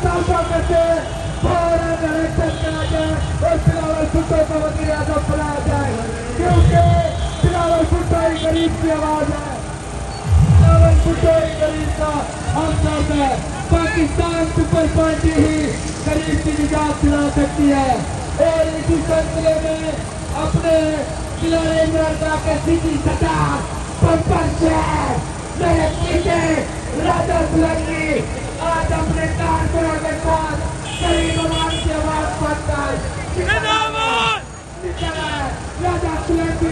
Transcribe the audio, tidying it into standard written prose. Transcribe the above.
साफा करके फौरन इलेक्शन करा जाए और बिलावल भुट्टो को वज़ीर आज़म बनाया जाए, क्योंकि बिलावल भुट्टो ही गरीब की आवाज है। बिलावल भुट्टो ही गरीब का हमदर्द है। पाकिस्तान पीपल पार्टी ही गरीब की निजात दिला सकती है। और इसी सिलसिले में अपने जिला रेंजर के सिटी सरदार पंपन शहर मेरे पीछे राजा सुलंगी आज अपने कारकुनों के साथ गरीब आवाम की आवाज बनकर राजा सुलंगी